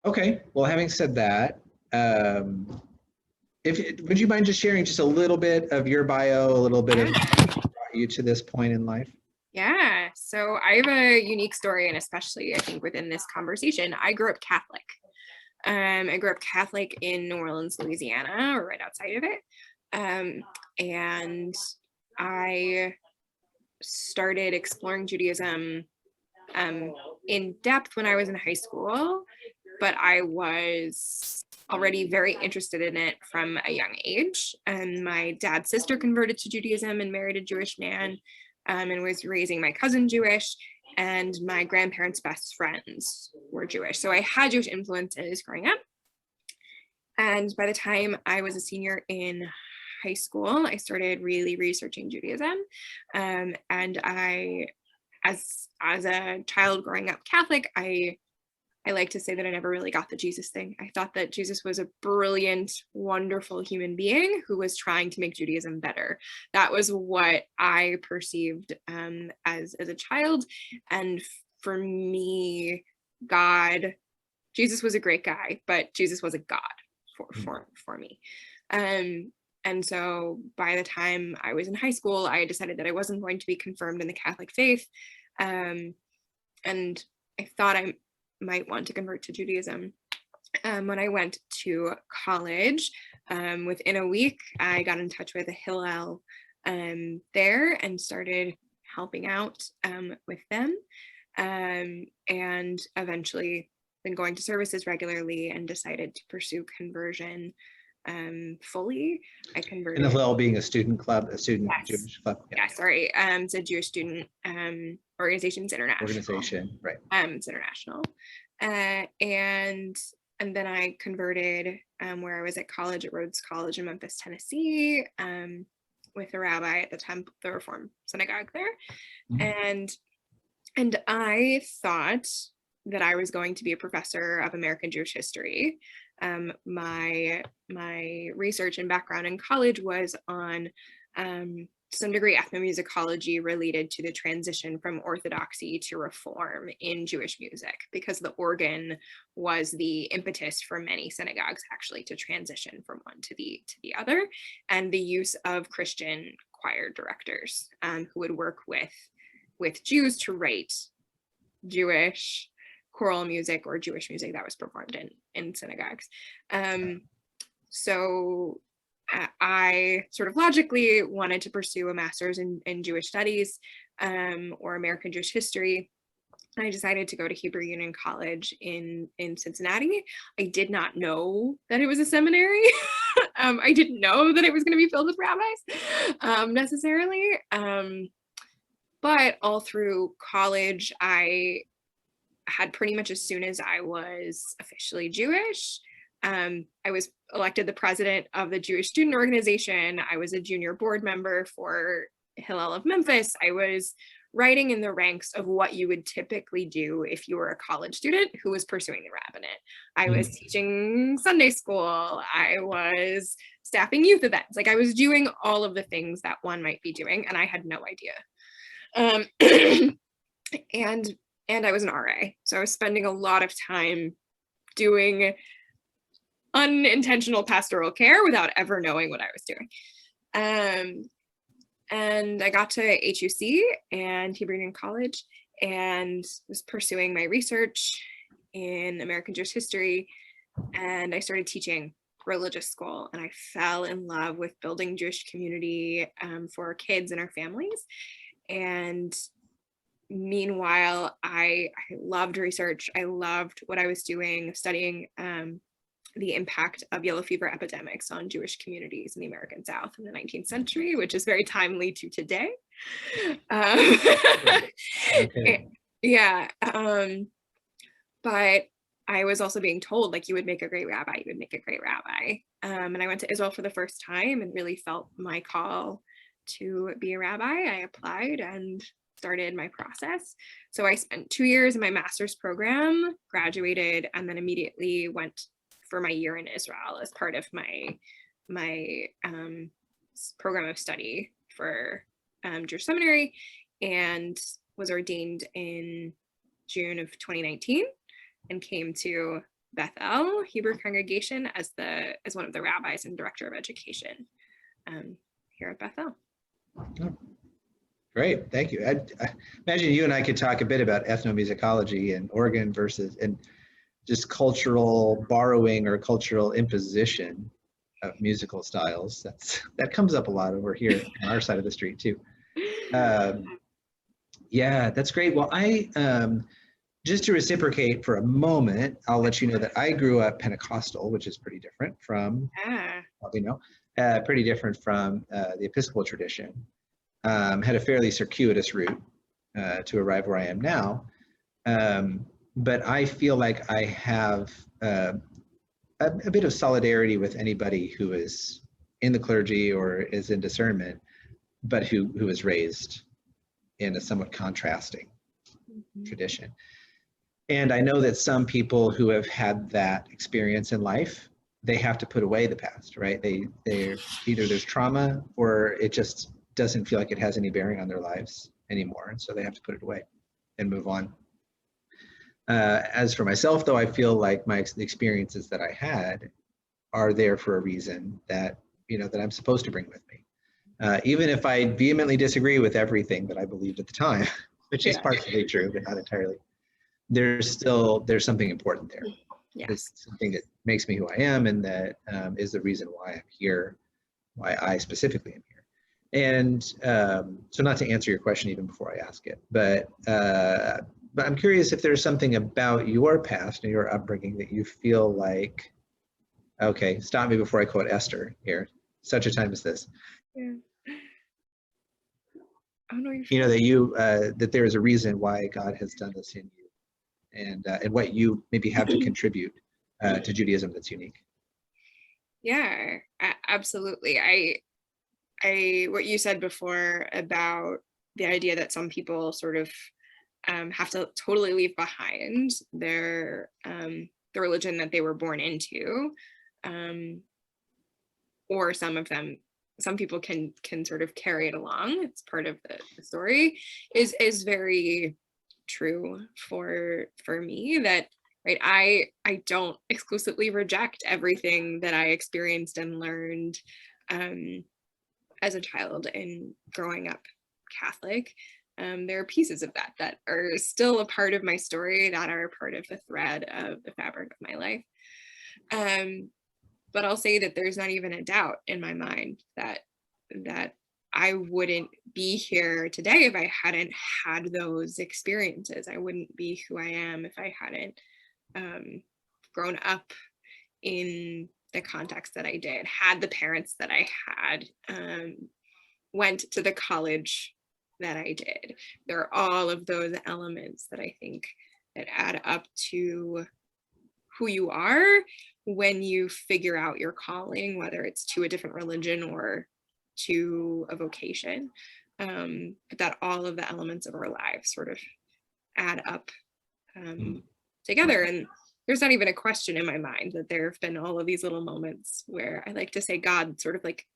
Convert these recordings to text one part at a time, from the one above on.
Okay, well, having said that, would you mind just sharing just a little bit of your bio, a little bit of what brought you to this point in life? Yeah, so I have a unique story, and especially I think within this conversation, I grew up Catholic. I grew up Catholic in New Orleans, Louisiana, or right outside of it. And I started exploring Judaism in depth when I was in high school, but I was already very interested in it from a young age. And my dad's sister converted to Judaism and married a Jewish man, and was raising my cousin Jewish, and my grandparents' best friends were Jewish. So I had Jewish influences growing up. And by the time I was a senior in high school, I started really researching Judaism. And I, as a child growing up Catholic, I like to say that I never really got the Jesus thing. I thought that Jesus was a brilliant, wonderful human being who was trying to make Judaism better. That was what I perceived as a child. And for me, Jesus was a great guy, but Jesus was a God for me. And so by the time I was in high school, I decided that I wasn't going to be confirmed in the Catholic faith. And I thought I might want to convert to Judaism. When I went to college, within a week, I got in touch with a Hillel there and started helping out with them, and eventually been going to services regularly and decided to pursue conversion fully. I converted. And Hillel being a student club, a student Yes. Jewish club. Yeah, sorry. It's a Jewish student organization's international. Organization, right. It's international. And then I converted where I was at college at Rhodes College in Memphis, Tennessee, with a rabbi at the temple, the Reform Synagogue there. Mm-hmm. And I thought that I was going to be a professor of American Jewish history. My research and background in college was on some degree ethnomusicology related to the transition from Orthodoxy to Reform in Jewish music, because the organ was the impetus for many synagogues actually to transition from one to the other, and the use of Christian choir directors who would work with Jews to write Jewish choral music or Jewish music that was performed in synagogues. So I sort of logically wanted to pursue a master's in Jewish studies or American Jewish history. I decided to go to Hebrew Union College in Cincinnati. I did not know that it was a seminary. I didn't know that it was going to be filled with rabbis necessarily. But all through college, I had pretty much as soon as I was officially Jewish, I was elected the president of the Jewish Student Organization. I was a junior board member for Hillel of Memphis. I was writing in the ranks of what you would typically do if you were a college student who was pursuing the rabbinate. I was teaching Sunday school. I was staffing youth events. Like, I was doing all of the things that one might be doing, and I had no idea. And I was an RA. So I was spending a lot of time doing unintentional pastoral care without ever knowing what I was doing. And I got to HUC and Hebrew Union College and was pursuing my research in American Jewish history. And I started teaching religious school, and I fell in love with building Jewish community for our kids and our families. And meanwhile, I loved research. I loved what I was doing, studying the impact of yellow fever epidemics on Jewish communities in the American South in the 19th century, which is very timely to today. Okay. Yeah. But I was also being told, like, you would make a great rabbi, you would make a great rabbi. And I went to Israel for the first time and really felt my call to be a rabbi. I applied and started my process. So I spent 2 years in my master's program, graduated, and then immediately went for my year in Israel as part of my program of study for Jewish Seminary, and was ordained in June of 2019 and came to Beth El Hebrew Congregation as one of the rabbis and director of education here at Beth El. Oh, great, thank you. I imagine you and I could talk a bit about ethnomusicology and organ versus and just cultural borrowing or cultural imposition of musical styles. That comes up a lot over here on our side of the street too. Yeah, that's great. Well, just to reciprocate for a moment, I'll let you know that I grew up Pentecostal, which is pretty different from, probably know, pretty different from the Episcopal tradition. Had a fairly circuitous route to arrive where I am now. But I feel like I have a bit of solidarity with anybody who is in the clergy or is in discernment, but who is raised in a somewhat contrasting tradition. And I know that some people who have had that experience in life, they have to put away the past, right? They're either there's trauma or it just doesn't feel like it has any bearing on their lives anymore. And so they have to put it away and move on. As for myself, though, I feel like the experiences that I had are there for a reason that, that I'm supposed to bring with me. Even if I vehemently disagree with everything that I believed at the time, which is partially true, but not entirely. There's something important there. Yes. It's something that makes me who I am, and that is the reason why I'm here, why I specifically am here. And so not to answer your question even before I ask it, but I'm curious if there's something about your past and your upbringing that you feel like, okay, stop me before I quote Esther here, such a time as this. Yeah. Oh, no, that there is a reason why God has done this in you, and what you maybe have to contribute to Judaism that's unique. Yeah, absolutely. I what you said before about the idea that some people sort of have to totally leave behind the religion that they were born into, or some people can sort of carry it along. It's part of the story, is very true for me, that right, I don't exclusively reject everything that I experienced and learned as a child and growing up Catholic. There are pieces of that are still a part of my story, that are part of the thread of the fabric of my life. But I'll say that there's not even a doubt in my mind that I wouldn't be here today if I hadn't had those experiences. I wouldn't be who I am if I hadn't grown up in the context that I did, had the parents that I had, went to the college that I did. There are all of those elements that I think that add up to who you are when you figure out your calling, whether it's to a different religion or to a vocation, but that all of the elements of our lives sort of add up together. And there's not even a question in my mind that there have been all of these little moments where I like to say God sort of like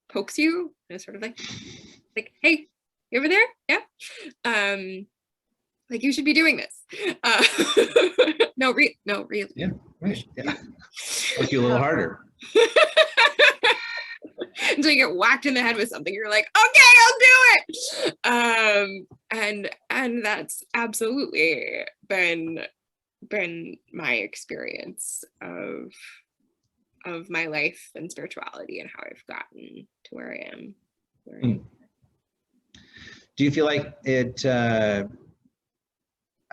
pokes you and sort of like, hey, you over there? Yeah. Like you should be doing this. No, really. Yeah, right. Yeah. Poke you a little harder. Until you get whacked in the head with something, you're like, okay, I'll do it. And that's absolutely been my experience of my life and spirituality and how I've gotten to where I am. Do you feel like it, I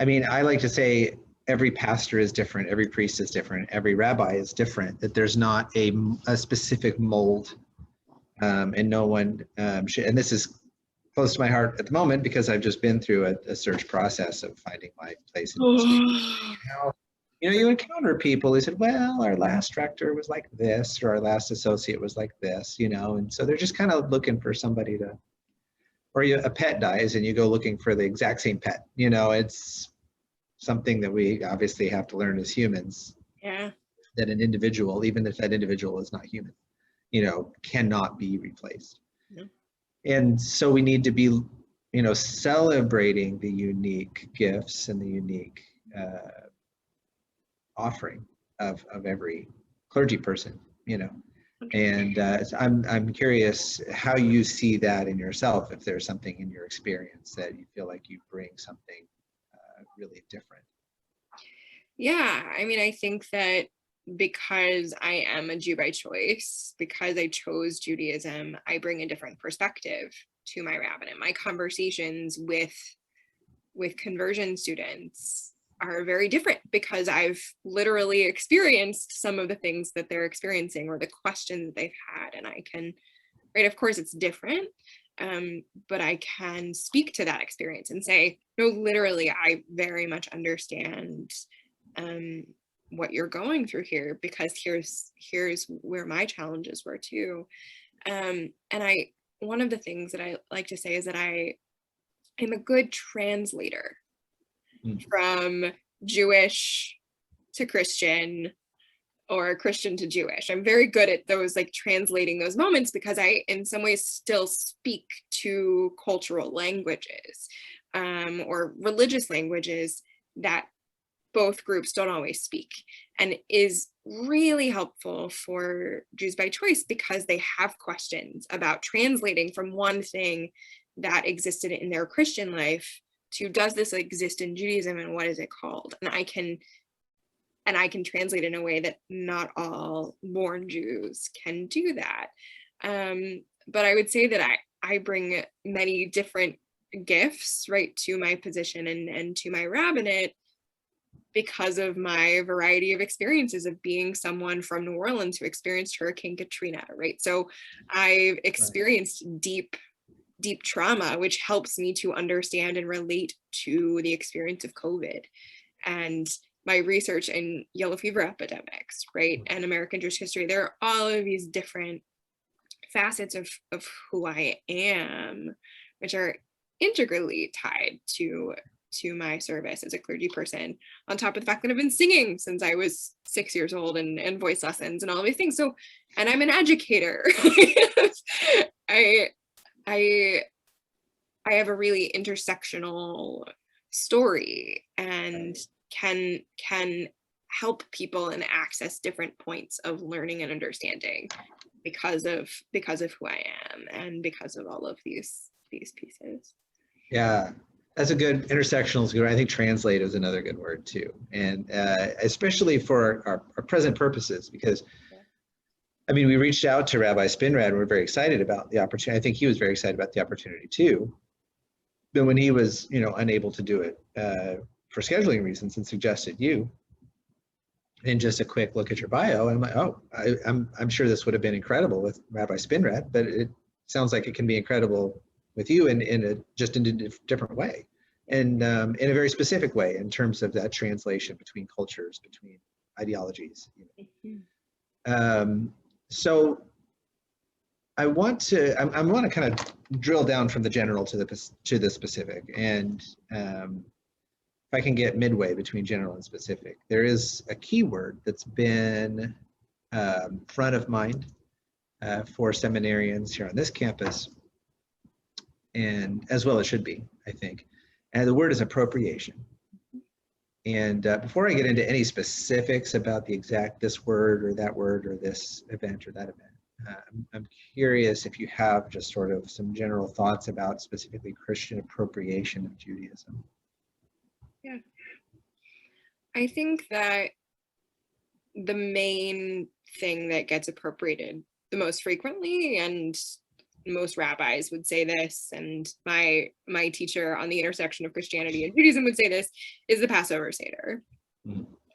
mean, I like to say every pastor is different, every priest is different, every rabbi is different, that there's not a specific mold, and no one should, and this is close to my heart at the moment because I've just been through a search process of finding my place in how, you encounter people who said, well, our last rector was like this, or our last associate was like this, and so they're just kind of looking for somebody to, or a pet dies and you go looking for the exact same pet, it's something that we obviously have to learn as humans. Yeah. That an individual, even if that individual is not human, cannot be replaced. Yeah. And so we need to be, celebrating the unique gifts and the unique offering of every clergy person, you know. And I'm curious how you see that in yourself, if there's something in your experience that you feel like you bring something really different. Yeah, I mean, I think that because I am a Jew by choice, because I chose Judaism, I bring a different perspective to my rabbinate. My conversations with conversion students are very different because I've literally experienced some of the things that they're experiencing or the questions that they've had. And I can, right, of course it's different, but I can speak to that experience and say, no, literally, I very much understand what you're going through here, because here's where my challenges were too. And one of the things that I like to say is that I'm a good translator from Jewish to Christian or Christian to Jewish. I'm very good at those, like translating those moments, because I in some ways still speak to cultural languages or religious languages that both groups don't always speak, and is really helpful for Jews by choice because they have questions about translating from one thing that existed in their Christian life to, does this exist in Judaism and what is it called? And I can translate in a way that not all born Jews can do that. But I would say that I bring many different gifts, right, to my position and to my rabbinate, because of my variety of experiences of being someone from New Orleans who experienced Hurricane Katrina, right? So I've experienced deep trauma, which helps me to understand and relate to the experience of COVID. And my research in yellow fever epidemics, right, and American Jewish history, there are all of these different facets of who I am, which are integrally tied to my service as a clergy person, on top of the fact that I've been singing since I was 6 years old and voice lessons and all these things. So, and I'm an educator. I have a really intersectional story and can help people and access different points of learning and understanding because of who I am and because of all of these pieces. Yeah. That's a good, intersectional is good. I think translate is another good word too. And especially for our present purposes, because I mean, we reached out to Rabbi Spinrad and we're very excited about the opportunity. I think he was very excited about the opportunity too. But when he was, unable to do it for scheduling reasons and suggested you, and just a quick look at your bio, and I'm like, oh, I'm sure this would have been incredible with Rabbi Spinrad, but it sounds like it can be incredible with you in a different way, and in a very specific way in terms of that translation between cultures, between ideologies. So I want to kind of drill down from the general to the specific, and if I can get midway between general and specific, there is a keyword that's been front of mind for seminarians here on this campus, and as well it should be, I think. And the word is appropriation. And before I get into any specifics about the exact this word or this event or that event, I'm curious if you have just sort of some general thoughts about specifically Christian appropriation of Judaism. Yeah. I think that the main thing that gets appropriated the most frequently, and most rabbis would say this, and my teacher on the intersection of Christianity and Judaism would say this, is the Passover Seder.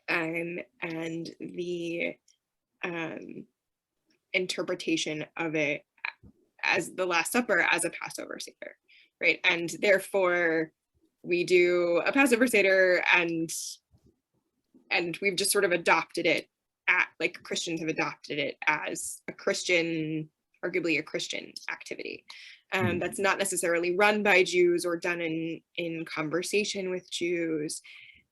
And the interpretation of it as the Last Supper as a Passover Seder, right? And therefore we do a Passover Seder, and we've just sort of adopted it like Christians have adopted it as a Christian, arguably a Christian activity. That's not necessarily run by Jews or done in conversation with Jews.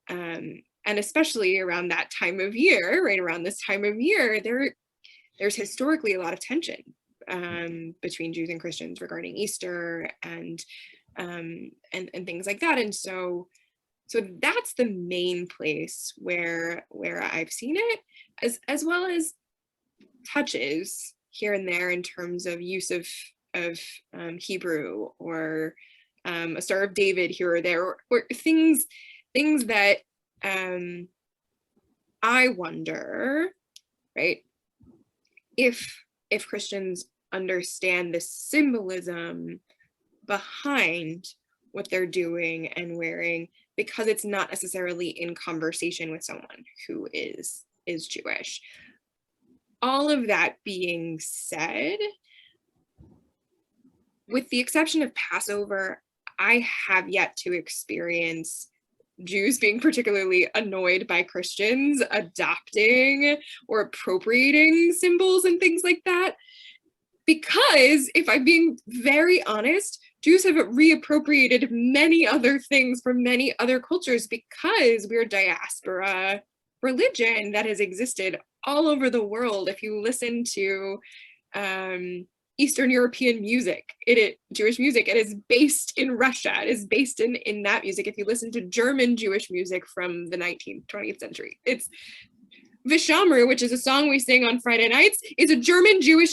And especially around that time of year, right around this time of year, there's historically a lot of tension between Jews and Christians regarding Easter and things like that. And so So that's the main place where I've seen it, as well as touches here and there in terms of use of Hebrew, or a Star of David here or there, or things that I wonder, right, if Christians understand the symbolism behind what they're doing and wearing, because it's not necessarily in conversation with someone who is Jewish. All of that being said, with the exception of Passover, I have yet to experience Jews being particularly annoyed by Christians adopting or appropriating symbols and things like that. Because if I'm being very honest, Jews have reappropriated many other things from many other cultures, because we're diaspora religion that has existed all over the world. If you listen to Eastern European music, Jewish music, it is based in Russia. It is based in that music. If you listen to German Jewish music from the 19th, 20th century, it's Vishamru, which is a song we sing on Friday nights, is a German drinking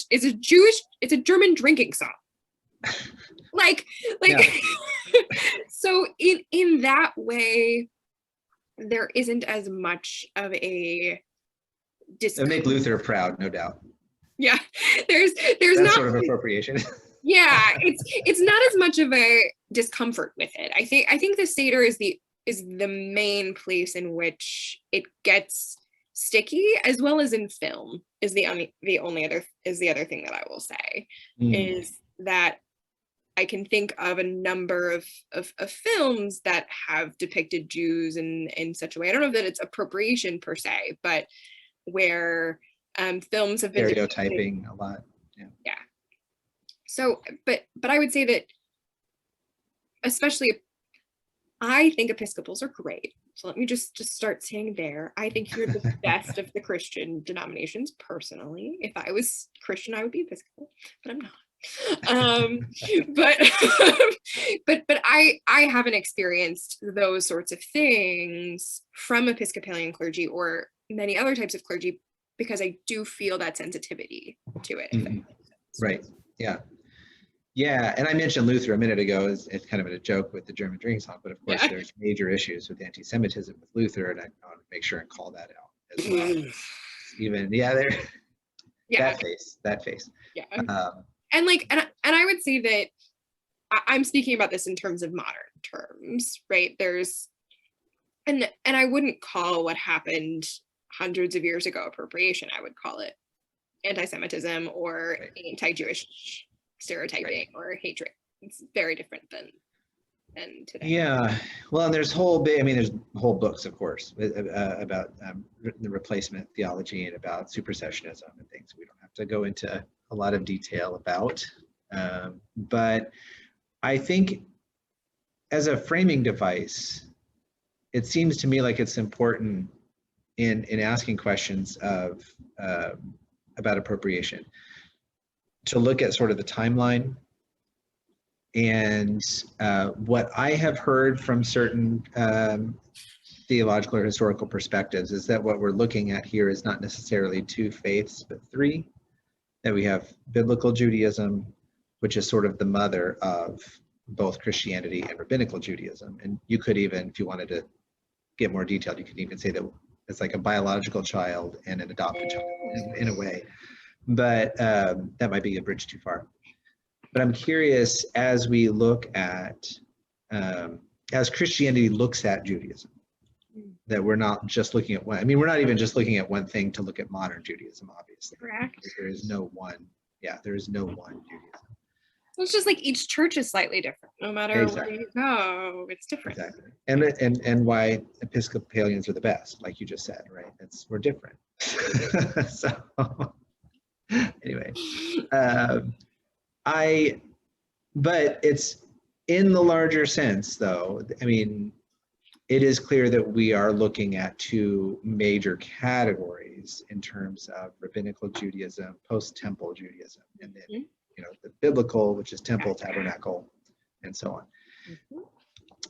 song. like yeah. So in that way, there isn't as much of a It'll make Luther proud, no doubt. Yeah, there's that not sort of appropriation. Yeah, it's not as much of a discomfort with it. I think the Seder is the main place in which it gets sticky, as well as in film is the other thing that I will say is that I can think of a number of films that have depicted Jews in such a way. I don't know that it's appropriation per se, but where films have been stereotyping a lot. Yeah. So, but I would say that, especially, I think Episcopals are great. So let me just start saying there. I think you're the best of the Christian denominations. Personally, if I was Christian, I would be Episcopal, but I'm not. But I haven't experienced those sorts of things from Episcopalian clergy or many other types of clergy, because I do feel that sensitivity to it. Mm-hmm. Right. Yeah. Yeah. And I mentioned Luther a minute ago. It's kind of a joke with the German drinking song, but of course there's major issues with anti-Semitism with Luther, and I want to make sure and call that out as well. Even that face. Yeah. And I would say that I'm speaking about this in terms of modern terms, right? And I wouldn't call what happened hundreds of years ago appropriation. I would call it anti-Semitism or anti-Jewish stereotyping or hatred. It's very different than today. Yeah, well, and there's whole books, of course, about the replacement theology and about supersessionism and things we don't have to go into a lot of detail about. But I think as a framing device, it seems to me like it's important in asking questions of about appropriation to look at sort of the timeline. And what I have heard from certain theological or historical perspectives is that what we're looking at here is not necessarily two faiths, but three. That we have biblical Judaism, which is sort of the mother of both Christianity and rabbinical Judaism. And you could even, if you wanted to get more detailed, you could even say that it's like a biological child and an adopted child in a way. But that might be a bridge too far. But I'm curious, as we look at, as Christianity looks at Judaism, that we're not just looking at one. We're not even just looking at one thing to look at modern Judaism, obviously. Correct. There is no one Judaism. Well, it's just like each church is slightly different. No matter where you go, it's different. Exactly. And why Episcopalians are the best, like you just said, right? We're different. So anyway, but it's in the larger sense, though. It is clear that we are looking at two major categories in terms of rabbinical Judaism, post-temple Judaism, and then the biblical, which is temple, tabernacle, and so on.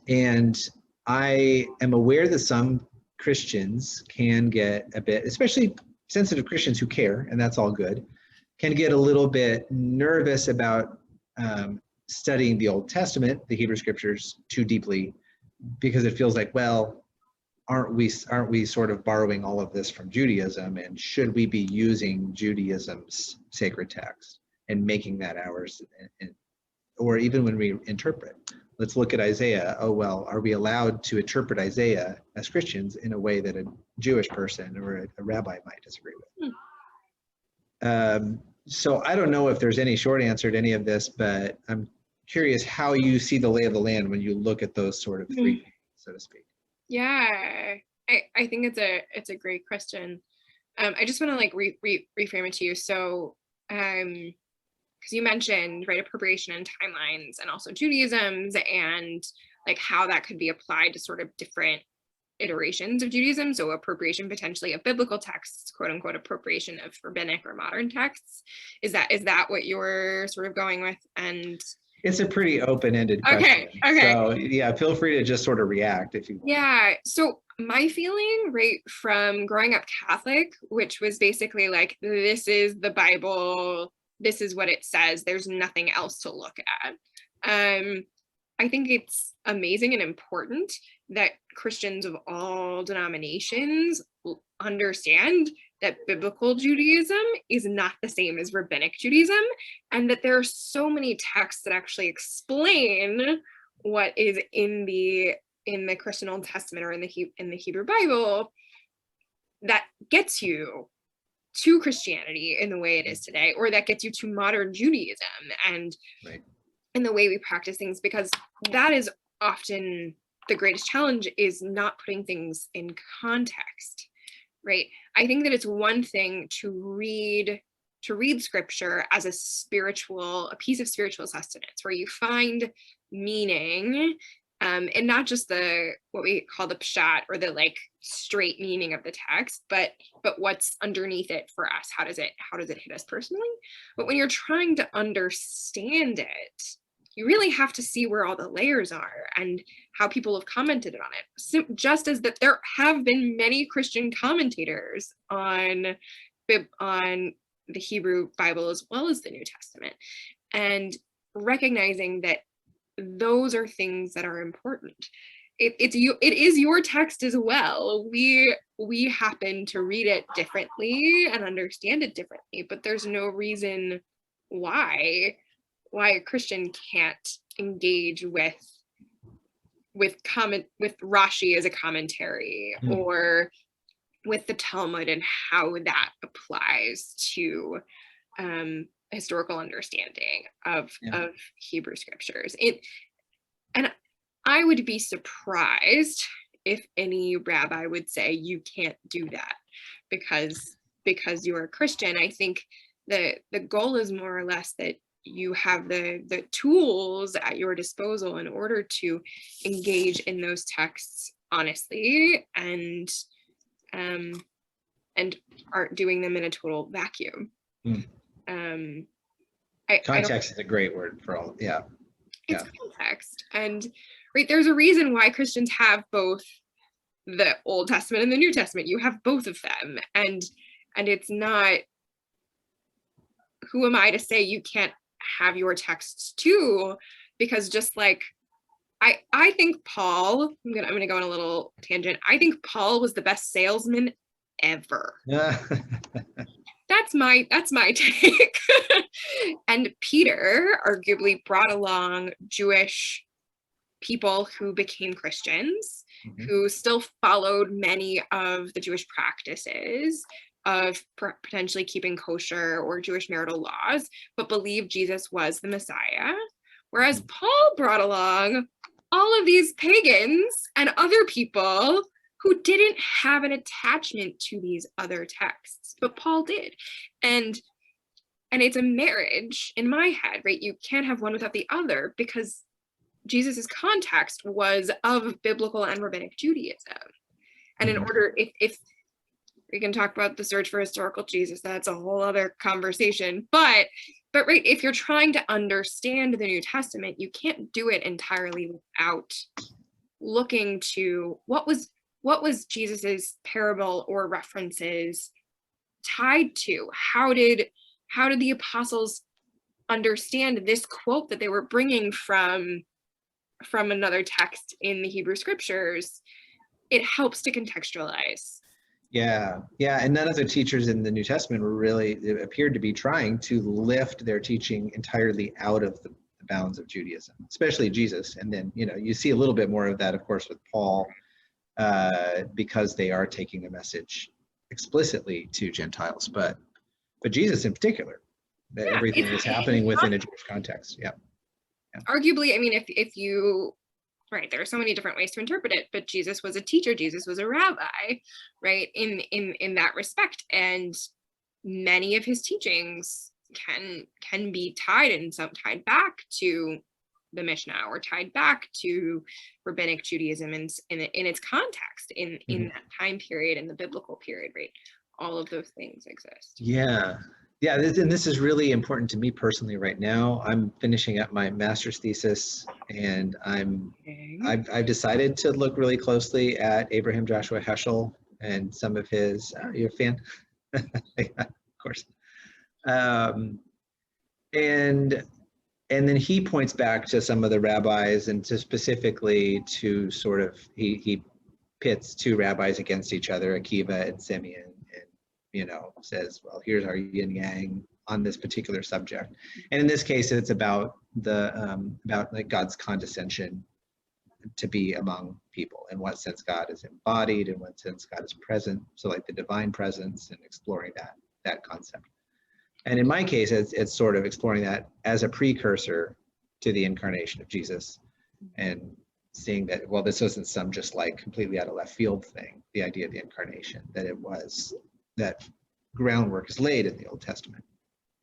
And I am aware that some Christians can get a bit, especially sensitive Christians who care, and that's all good, can get a little bit nervous about studying the Old Testament, the Hebrew Scriptures, too deeply, because it feels like, well, aren't we sort of borrowing all of this from Judaism, and should we be using Judaism's sacred text and making that ours? Or even when we interpret, let's look at Isaiah. Oh, well, are we allowed to interpret Isaiah as Christians in a way that a Jewish person or a rabbi might disagree with? So I don't know if there's any short answer to any of this, but I'm curious how you see the lay of the land when you look at those sort of three, so to speak. Yeah, I think it's a great question. I just want to like reframe it to you. So, because you mentioned, right, appropriation and timelines, and also Judaism's, and like how that could be applied to sort of different iterations of Judaism. So appropriation potentially of biblical texts, quote unquote, appropriation of rabbinic or modern texts. Is that what you're sort of going with? And it's a pretty open-ended question. Okay. So yeah, feel free to just sort of react if you want. Yeah. So my feeling, right, from growing up Catholic, which was basically like, this is the Bible, this is what it says, there's nothing else to look at. I think it's amazing and important that Christians of all denominations understand that biblical Judaism is not the same as rabbinic Judaism, and that there are so many texts that actually explain what is in the Christian Old Testament or in the Hebrew Bible that gets you to Christianity in the way it is today, or that gets you to modern Judaism and in the way we practice things, because that is often the greatest challenge, is not putting things in context, right? I think that it's one thing to read scripture as a piece of spiritual sustenance, where you find meaning, and not just what we call the pshat, or the like straight meaning of the text, but what's underneath it for us. How does it hit us personally? But when you're trying to understand it, you really have to see where all the layers are and how people have commented on it. So just as that there have been many Christian commentators on the Hebrew Bible as well as the New Testament, and recognizing that those are things that are important. It is your text as well. We happen to read it differently and understand it differently, but there's no reason why a Christian can't engage with Rashi as a commentary, or with the Talmud and how that applies to historical understanding of Hebrew scriptures. And I would be surprised if any rabbi would say you can't do that because you're a Christian. I think the goal is more or less that you have the tools at your disposal in order to engage in those texts honestly, and aren't doing them in a total vacuum. Context is a great word for all. It's context, and right, there's a reason why Christians have both the Old Testament and the New Testament. You have both of them, and it's not, who am I to say you can't have your texts too? Because just like I think Paul, I'm gonna go on a little tangent. I think Paul was the best salesman ever. That's my take. And Peter arguably brought along Jewish people who became Christians, who still followed many of the Jewish practices of potentially keeping kosher or Jewish marital laws, but believed Jesus was the Messiah. Whereas Paul brought along all of these pagans and other people who didn't have an attachment to these other texts, but Paul did. And it's a marriage in my head, right? You can't have one without the other, because Jesus's context was of biblical and rabbinic Judaism. And in order, if we can talk about the search for historical Jesus, that's a whole other conversation. But right, if you're trying to understand the New Testament, you can't do it entirely looking to what was Jesus's parable or references tied to? How did the apostles understand this quote that they were bringing from another text in the Hebrew scriptures? It helps to contextualize. Yeah, and none of the teachers in the New Testament appeared to be trying to lift their teaching entirely out of the bounds of Judaism, especially Jesus. And then, you see a little bit more of that, of course, with Paul, because they are taking the message explicitly to Gentiles, but Jesus in particular, that everything was happening within a Jewish context. Yeah. Arguably, I mean, if you, right, there are so many different ways to interpret it, but Jesus was a teacher, Jesus was a rabbi, right, in that respect, and many of his teachings can be tied back to the Mishnah, or tied back to rabbinic Judaism in its context in that time period, in the biblical period, right? All of those things exist. Yeah, this is really important to me personally right now. I'm finishing up my master's thesis, and I've decided to look really closely at Abraham Joshua Heschel and some of his. You're a fan? Yeah, of course. And then he points back to some of the rabbis, and specifically to sort of he pits two rabbis against each other, Akiva and Simeon, and says, well, here's our yin yang on this particular subject. And in this case, it's about like God's condescension to be among people, in what sense God is embodied, in what sense God is present. So like the divine presence, and exploring that concept. And in my case, it's sort of exploring that as a precursor to the incarnation of Jesus, and seeing that, well, this wasn't some just like completely out of left field thing, the idea of the incarnation, that groundwork is laid in the Old Testament.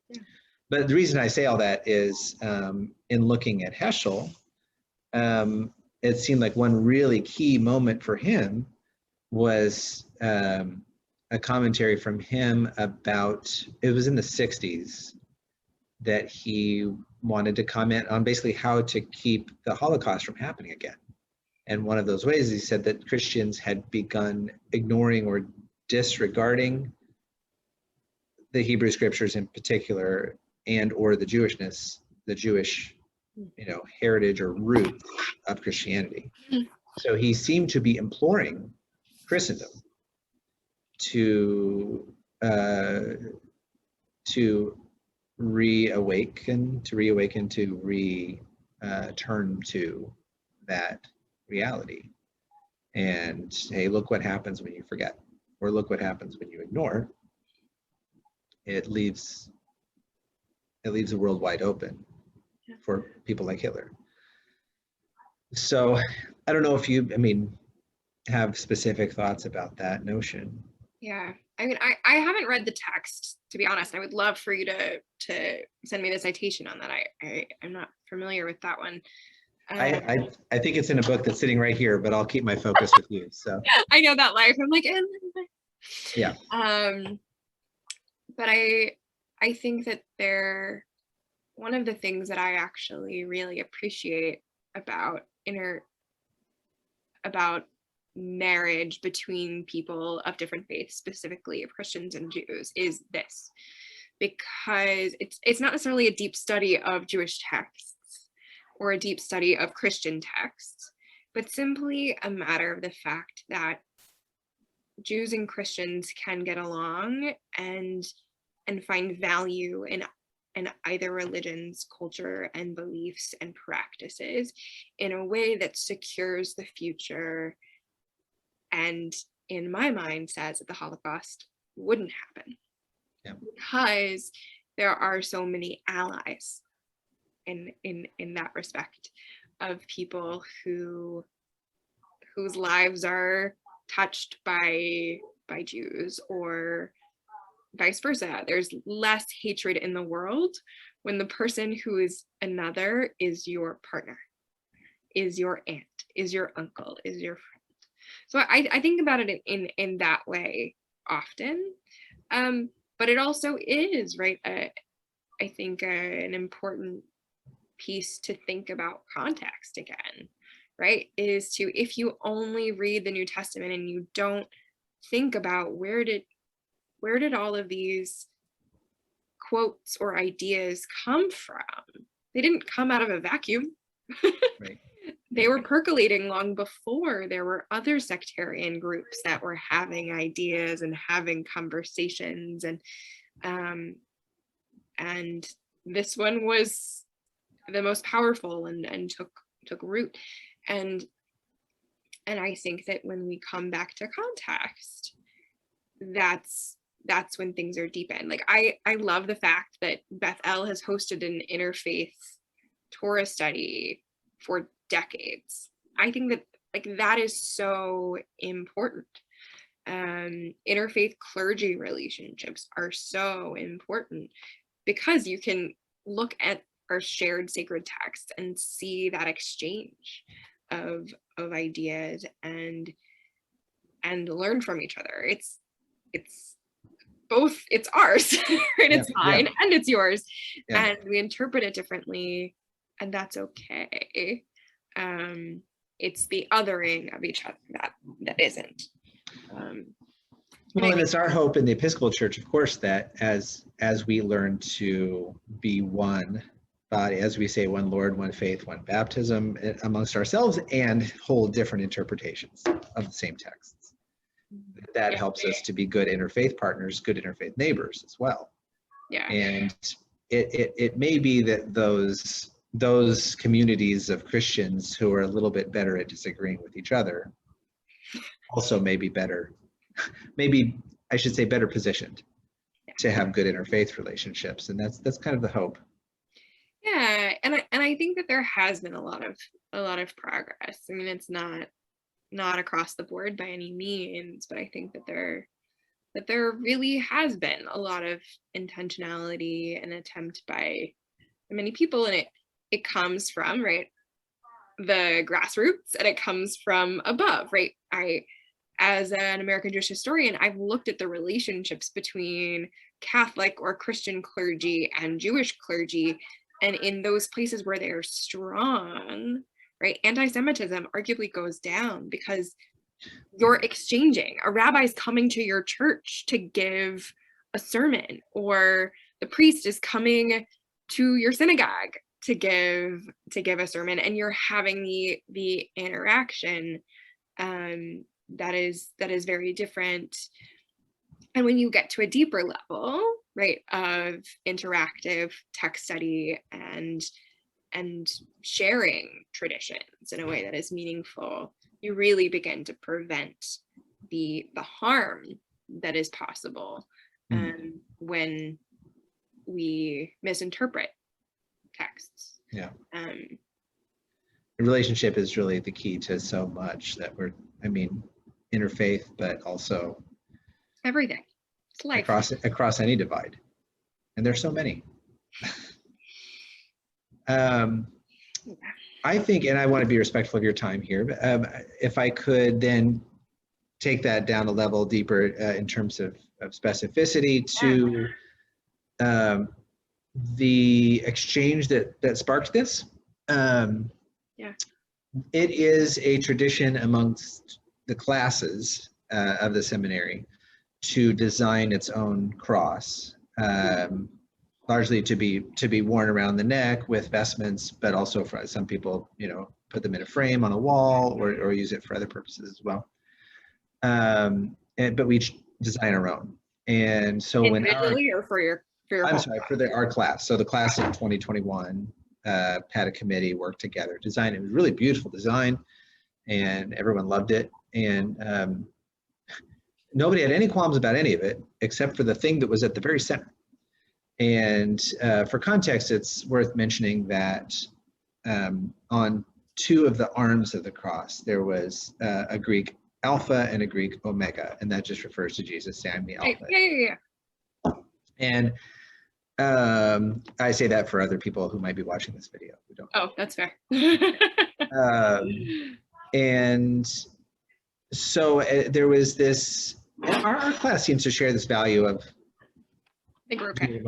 Yeah. But the reason I say all that is, in looking at Heschel, it seemed like one really key moment for him was a commentary from him about, it was in the 60s, that he wanted to comment on basically how to keep the Holocaust from happening again. And one of those ways, he said that Christians had begun ignoring or disregarding the Hebrew scriptures in particular, and or the Jewishness, the Jewish, heritage or roots of Christianity. So he seemed to be imploring Christendom to reawaken, to return to that reality. And hey, look what happens when you forget, or look what happens when you ignore. It leaves the world wide open for people like Hitler. So I don't know if you, have specific thoughts about that notion. Yeah, I haven't read the text, to be honest. I would love for you to send me the citation on that. I'm not familiar with that one. I think it's in a book that's sitting right here, but I'll keep my focus with you. So I know that life. I'm like, yeah. But I think that one of the things that I actually really appreciate about marriage between people of different faiths, specifically of Christians and Jews, is this, because it's not necessarily a deep study of Jewish texts or a deep study of Christian texts, but simply a matter of the fact that Jews and Christians can get along and find value in either religion's culture and beliefs and practices in a way that secures the future, and in my mind says that the Holocaust wouldn't happen. Yeah. Because there are so many allies in that respect, of people whose lives are touched by Jews, or vice versa. There's less hatred in the world when the person who is another is your partner, is your aunt, is your uncle, is your friend. So I think about it in that way often, but it also is, right, I think an important piece to think about context again, right, is to, if you only read the New Testament and you don't think about where did all of these quotes or ideas come from? They didn't come out of a vacuum. Right. They were percolating long before there were other sectarian groups that were having ideas and having conversations, and this one was the most powerful and took root. And I think that when we come back to context, that's when things are deepened. Like I love the fact that Beth El has hosted an interfaith Torah study for decades. I think that that is so important. Interfaith clergy relationships are so important because you can look at our shared sacred text and see that exchange of ideas and learn from each other. It's both, it's ours, right? It's mine and it's yours, and we interpret it differently, and that's okay. It's the othering of each other that isn't. Well, and it's our hope in the Episcopal Church, of course, that as we learn to be one body, as we say, one Lord, one faith, one baptism amongst ourselves, and hold different interpretations of the same texts, that helps us to be good interfaith partners, good interfaith neighbors as well. Yeah. And it may be that those communities of Christians who are a little bit better at disagreeing with each other also may be better, maybe I should say better positioned to have good interfaith relationships, and that's kind of the hope. Yeah, and I think that there has been a lot of progress. I mean, it's not across the board by any means, but I think that there really has been a lot of intentionality and attempt by many people, and it comes from, right, the grassroots, and it comes from above, right? As an American Jewish historian, I've looked at the relationships between Catholic or Christian clergy and Jewish clergy, and in those places where they are strong, right, anti-Semitism arguably goes down because you're exchanging. A rabbi's coming to your church to give a sermon, or the priest is coming to your synagogue to give a sermon, and you're having the interaction that is very different. And when you get to a deeper level, right, of interactive text study and sharing traditions in a way that is meaningful, you really begin to prevent the harm that is possible when we misinterpret texts. Yeah. The relationship is really the key to so much that interfaith, but also everything. It's life. Across any divide. And there's so many. I think, and I want to be respectful of your time here, but if I could then take that down a level deeper in terms of specificity to the exchange that sparked this. It is a tradition amongst the classes of the seminary to design its own cross, largely to be worn around the neck with vestments, but also for some people, put them in a frame on a wall or use it for other purposes as well. But we each design our own. And so individually or for your our class. So the class in 2021 had a committee, worked together, designed it. It was a really beautiful design, and everyone loved it. And nobody had any qualms about any of it, except for the thing that was at the very center. And for context, it's worth mentioning that on two of the arms of the cross, there was a Greek alpha and a Greek omega, and that just refers to Jesus saying, "I'm the alpha." Yeah. And I say that for other people who might be watching this video who don't. Oh, that's fair. And so there was this. Our class seems to share this value of. I think we're okay.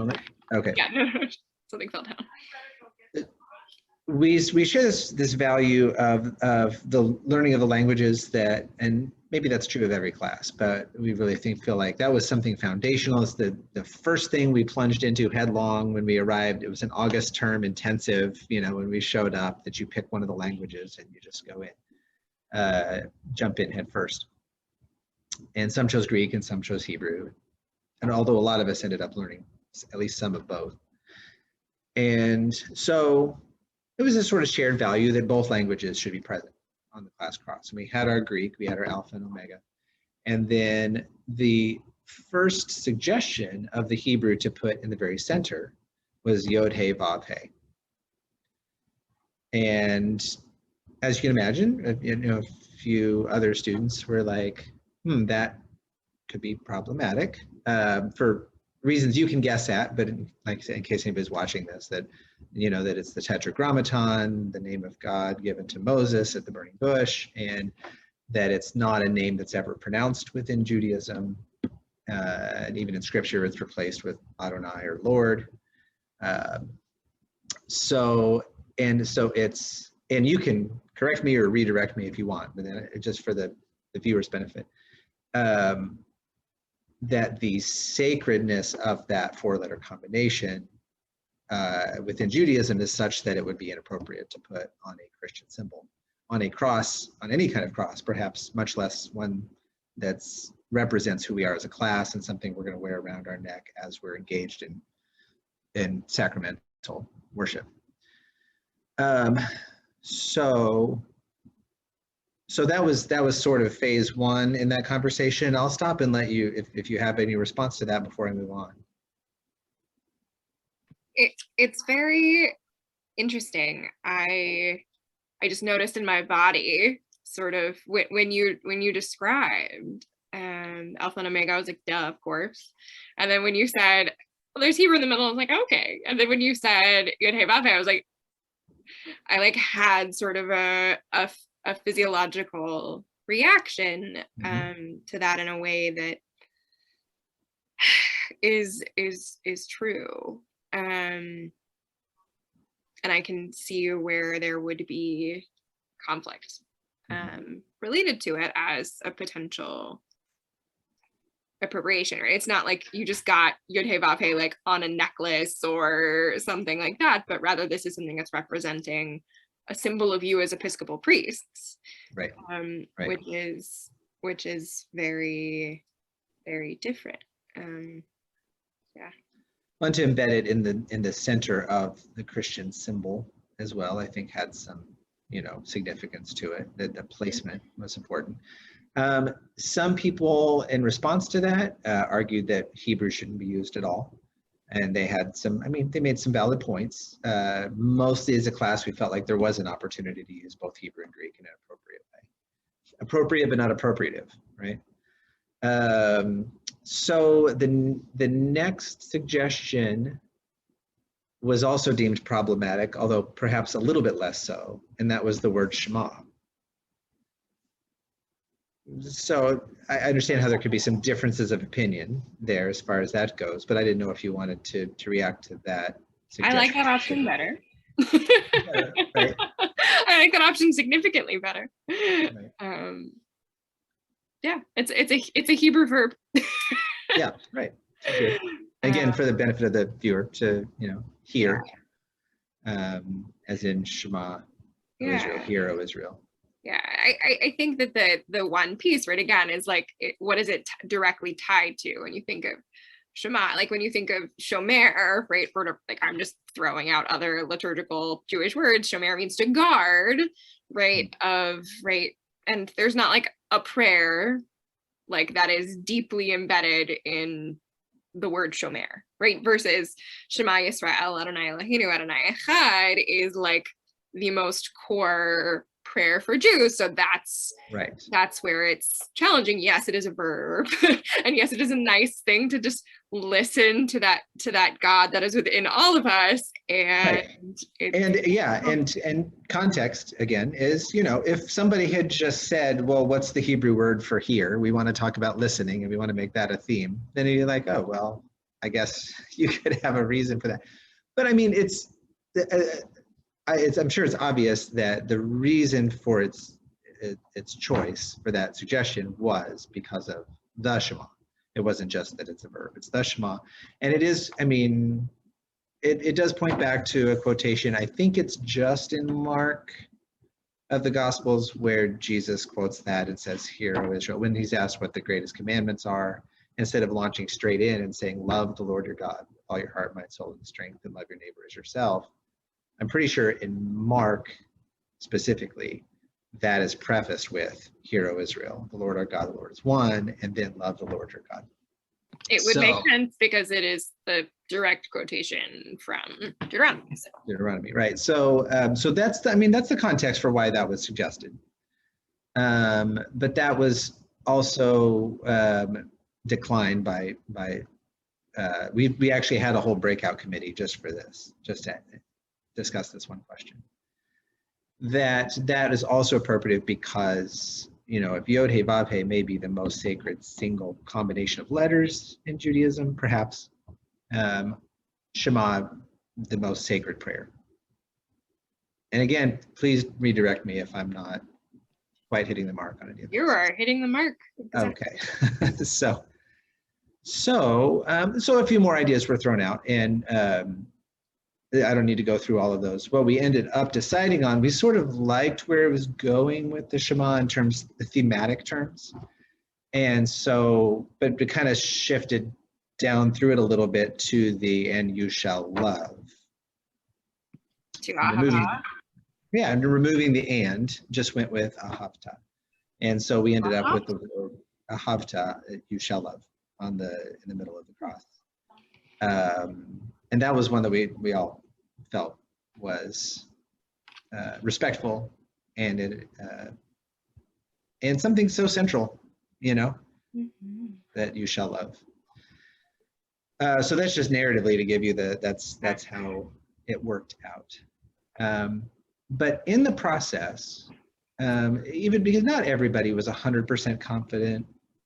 Okay. Yeah, no, something fell down. we share this value of the learning of the languages that, and maybe that's true of every class, but we really feel like that was something foundational. It's the first thing we plunged into headlong when we arrived. It was an August term intensive, when we showed up, that you pick one of the languages and you just go in, jump in head first. And some chose Greek and some chose Hebrew. And although a lot of us ended up learning at least some of both. And so it was a sort of shared value that both languages should be present on the class cross. And we had our Greek, we had our Alpha and Omega. And then the first suggestion of the Hebrew to put in the very center was Yod He Vav He. And as you can imagine, a few other students were like, that could be problematic for reasons you can guess at, but like I said, in case anybody's watching this, that that it's the Tetragrammaton, the name of God given to Moses at the burning bush, and that it's not a name that's ever pronounced within Judaism. And even in Scripture, it's replaced with Adonai or Lord. So it's, and you can correct me or redirect me if you want, but then just for the viewer's benefit. That the sacredness of that four-letter combination within Judaism is such that it would be inappropriate to put on a Christian symbol, on a cross, on any kind of cross, perhaps much less one that represents who we are as a class and something we're going to wear around our neck as we're engaged in sacramental worship. So that was sort of phase one in that conversation. I'll stop and let you, if you have any response to that before I move on. It's very interesting. I just noticed in my body, sort of when you described Alpha and Omega, I was like, duh, of course. And then when you said, well, there's Hebrew in the middle, I was like, okay. And then when you said Yod He Vav He, I was like, I had sort of a physiological reaction to that in a way that is true, and I can see where there would be conflict related to it as a potential appropriation, right? It's not like you just got Yod He Vav He like on a necklace or something like that, but rather this is something that's representing a symbol of you as Episcopal priests, right? Right. which is very, very different. Yeah. And to embed it in the center of the Christian symbol as well, I think had some significance to it. That the placement was important. Some people, in response to that, argued that Hebrew shouldn't be used at all. And they had they made some valid points. Mostly as a class, we felt like there was an opportunity to use both Hebrew and Greek in an appropriate way. Appropriate, but not appropriative, right? So the next suggestion was also deemed problematic, although perhaps a little bit less so, and that was the word Shema. So I understand how there could be some differences of opinion there as far as that goes, but I didn't know if you wanted to react to that suggestion. I like that option better. Right. I like that option significantly better. Right. Yeah, it's a Hebrew verb. Yeah, right. Okay. Again, for the benefit of the viewer to hear, as in Shema, O Israel, hear, O Israel. Yeah, I think that the one piece, right, again, is like, what is it directly tied to when you think of Shema? Like when you think of Shomer, right, like I'm just throwing out other liturgical Jewish words. Shomer means to guard, right, and there's not like a prayer like that is deeply embedded in the word Shomer, right, versus Shema Yisrael Adonai Eloheinu Adonai Echad is like the most core prayer for Jews. So that's where it's challenging. Yes, it is a verb, and yes, it is a nice thing to just listen to that God that is within all of us. And and context again is, if somebody had just said, well, what's the Hebrew word for here? We want to talk about listening and we want to make that a theme. Then you're like, oh, well, I guess you could have a reason for that. But I mean, I'm sure it's obvious that the reason for its choice for that suggestion was because of the Shema. It wasn't just that it's a verb, it's the Shema. And it is, I mean, it does point back to a quotation. I think it's just in Mark of the Gospels where Jesus quotes that and says, "Hear, O Israel," when he's asked what the greatest commandments are, instead of launching straight in and saying, "Love the Lord your God with all your heart, mind, soul, and strength, and love your neighbor as yourself." I'm pretty sure in Mark specifically, that is prefaced with, "Hear, O Israel, the Lord our God, the Lord is one," and then love the Lord your God. It would make sense because it is the direct quotation from Deuteronomy. So. Deuteronomy, right? So, so that's the context for why that was suggested. But that was also declined by we actually had a whole breakout committee just for this, just to discuss this one question. That is also appropriate because, if Yod He Vav He may be the most sacred single combination of letters in Judaism, perhaps Shema, the most sacred prayer. And again, please redirect me if I'm not quite hitting the mark on any of this. You are hitting the mark. Exactly. Okay. So a few more ideas were thrown out, and I don't need to go through all of those. What we ended up deciding on, we sort of liked where it was going with the Shema in terms, the thematic terms. And so, but we kind of shifted down through it a little bit to the "and you shall love." And removing the "and," just went with ahavta. And so we ended up with the word ahavta, you shall love, in the middle of the cross. And that was one that we all felt was respectful and something so central, that you shall love. So that's just narratively to give you that's how it worked out. But in the process, even because not everybody was 100% confident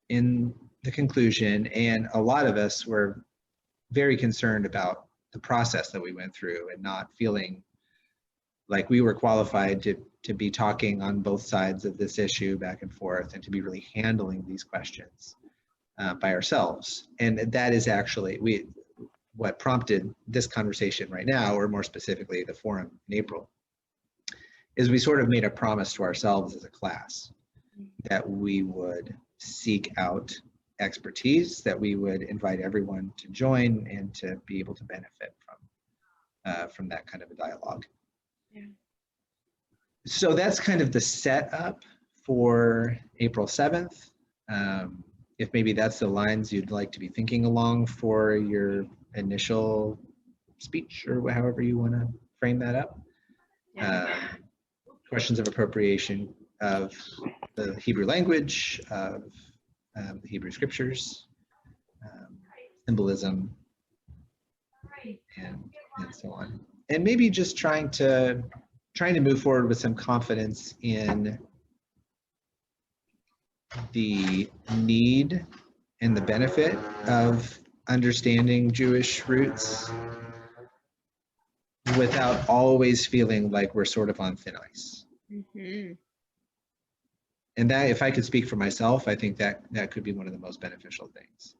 in the conclusion, and a lot of us were very concerned about the process that we went through and not feeling like we were qualified to be talking on both sides of this issue back and forth and to be really handling these questions by ourselves. And that is actually what prompted this conversation right now, or more specifically the forum in April, is we sort of made a promise to ourselves as a class that we would seek out expertise, that we would invite everyone to join and to be able to benefit from that kind of a dialogue. Yeah. So that's kind of the setup for April 7th. If maybe that's the lines you'd like to be thinking along for your initial speech, or however you want to frame that up. Questions of appropriation of the Hebrew language, of the Hebrew scriptures, symbolism, and so on. And maybe just trying to move forward with some confidence in the need and the benefit of understanding Jewish roots without always feeling like we're sort of on thin ice. Mm-hmm. And that, if I could speak for myself, I think that could be one of the most beneficial things,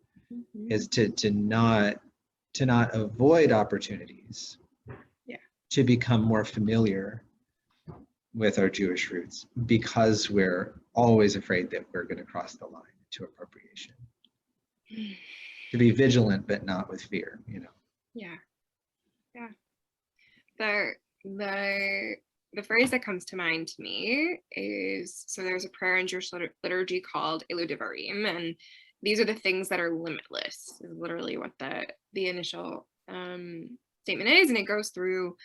is to not avoid opportunities to become more familiar with our Jewish roots, because we're always afraid that we're going to cross the line to appropriation. To be vigilant, but not with fear, Yeah. The phrase that comes to mind to me is, so there's a prayer in Jewish liturgy called Elu Devarim, and these are the things that are limitless, is literally what the initial statement is, and it goes through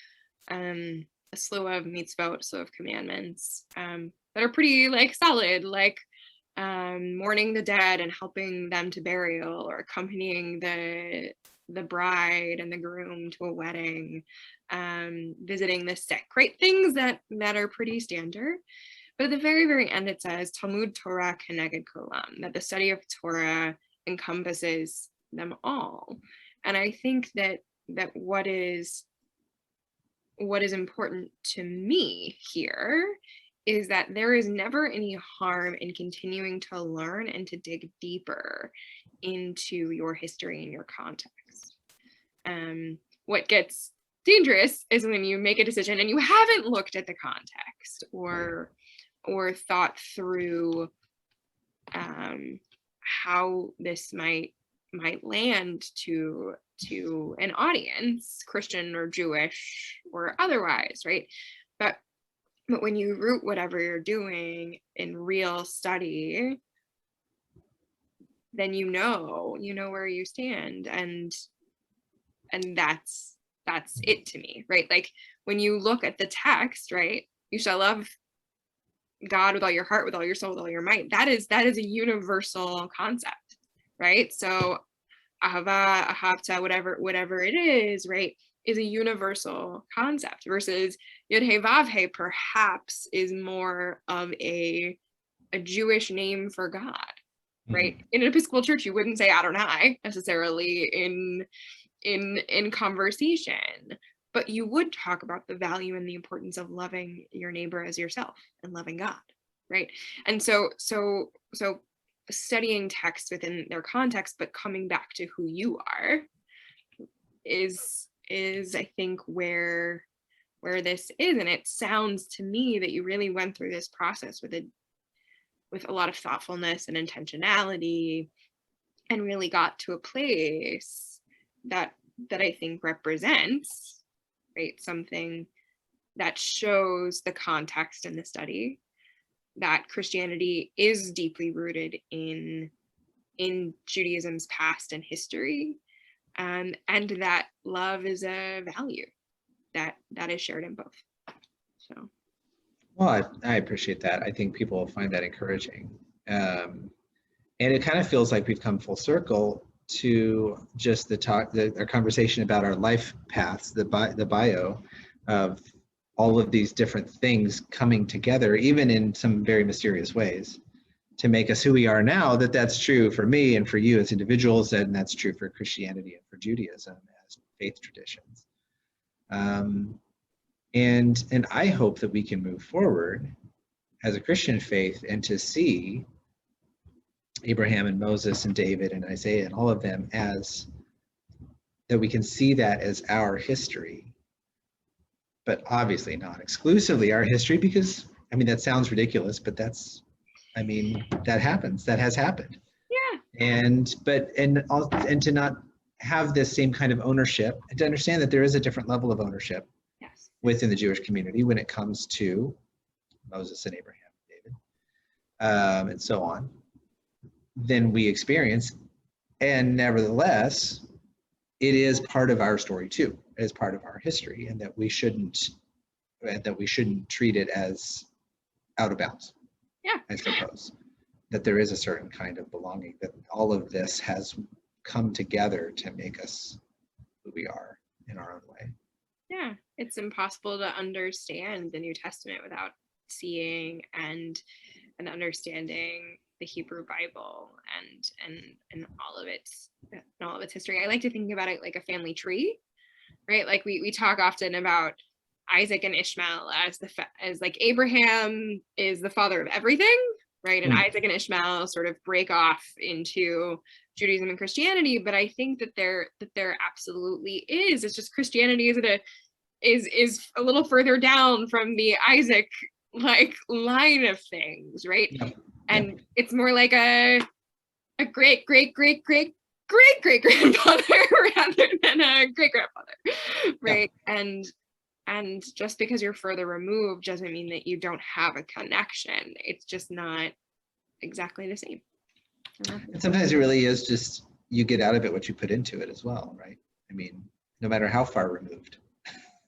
a slew of mitzvot, slew of commandments that are pretty solid, mourning the dead and helping them to burial, or accompanying the bride and the groom to a wedding, visiting the sick, right? Things that are pretty standard. But at the very, very end, it says Talmud Torah Keneged Kolam, that the study of Torah encompasses them all. And I think that what is what is important to me here is that there is never any harm in continuing to learn and to dig deeper into your history and your context. What gets dangerous is when you make a decision and you haven't looked at the context or thought through how this might land to an audience, Christian or Jewish or otherwise, right? But when you root whatever you're doing in real study, then you know where you stand, and that's it to me, right? Like when you look at the text, right? You shall love God with all your heart, with all your soul, with all your might. That is a universal concept, right? So ahava, ahavta, whatever it is, right, is a universal concept, versus yod he vav he perhaps is more of a Jewish name for God, right? Mm-hmm. In an Episcopal church, you wouldn't say Adonai necessarily in conversation, but you would talk about the value and the importance of loving your neighbor as yourself and loving God, right? And so studying text within their context, but coming back to who you are is I think where this is. And it sounds to me that you really went through this process with a lot of thoughtfulness and intentionality, and really got to a place that I think represents, right, something that shows the context in the study, that Christianity is deeply rooted in Judaism's past and history, and that love is a value that is shared in both. So, well, I appreciate that. I think people will find that encouraging, and it kind of feels like we've come full circle to just our conversation about our life paths, the bio of all of these different things coming together, even in some very mysterious ways, to make us who we are now. That's true for me and for you as individuals, and that's true for Christianity and for Judaism as faith traditions. And I hope that we can move forward as a Christian faith and to see Abraham and Moses and David and Isaiah and all of them as that we can see that as our history, but obviously not exclusively our history, because I mean, that sounds ridiculous, but that happens. That has happened. Yeah. And to not have this same kind of ownership, and to understand that there is a different level of ownership, yes, within the Jewish community when it comes to Moses and Abraham and David, and so on, than we experience. And nevertheless, it is part of our story too. It is part of our history, and that we shouldn't treat it as out of bounds. Yeah, I suppose that there is a certain kind of belonging, that all of this has come together to make us who we are in our own way. Yeah, it's impossible to understand the New Testament without seeing and understanding the Hebrew Bible and all of its history. I like to think about it like a family tree, right? Like we talk often about Isaac and Ishmael as like Abraham is the father of everything, right? And Isaac and Ishmael sort of break off into Judaism and Christianity, but I think that there absolutely is. It's just Christianity is a little further down from the Isaac like line of things, right? Yep. And it's more like a great grandfather rather than a great grandfather, right? Yep. And just because you're further removed doesn't mean that you don't have a connection. It's just not exactly the same. And sometimes it really is just, you get out of it what you put into it as well, right? I mean, no matter how far removed,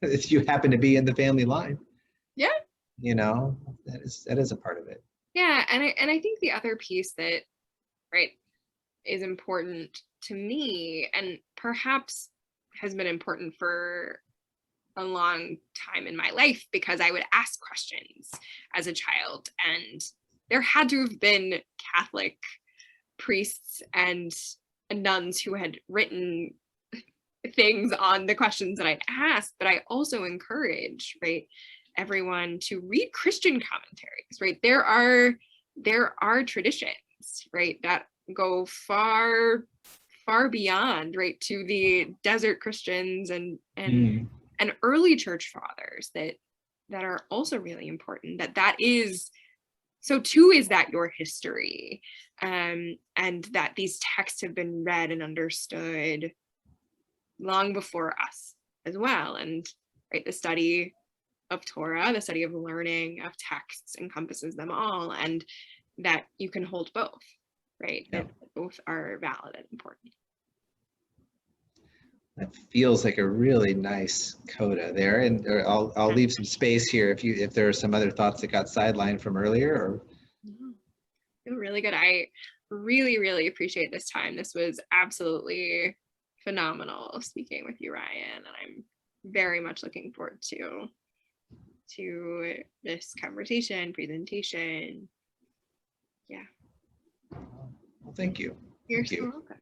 if you happen to be in the family line, yeah, that is a part of it. Yeah, and I think the other piece that, right, is important to me, and perhaps has been important for a long time in my life, because I would ask questions as a child, and there had to have been Catholic priests and nuns who had written things on the questions that I'd ask, but I also encourage, right, everyone to read Christian commentaries, right? There are traditions, right, that go far beyond, right, to the desert Christians and early church fathers that are also really important. That is, so too is that your history, and that these texts have been read and understood long before us as well. And right, the study of Torah, the study of learning of texts encompasses them all, and that you can hold both, right? That both are valid and important. That feels like a really nice coda there, and I'll leave some space here if there are some other thoughts that got sidelined from earlier. Or feel really good. I really appreciate this time. This was absolutely phenomenal speaking with you, Ryan, and I'm very much looking forward to this conversation, presentation. Yeah. Well, thank you. You're so welcome.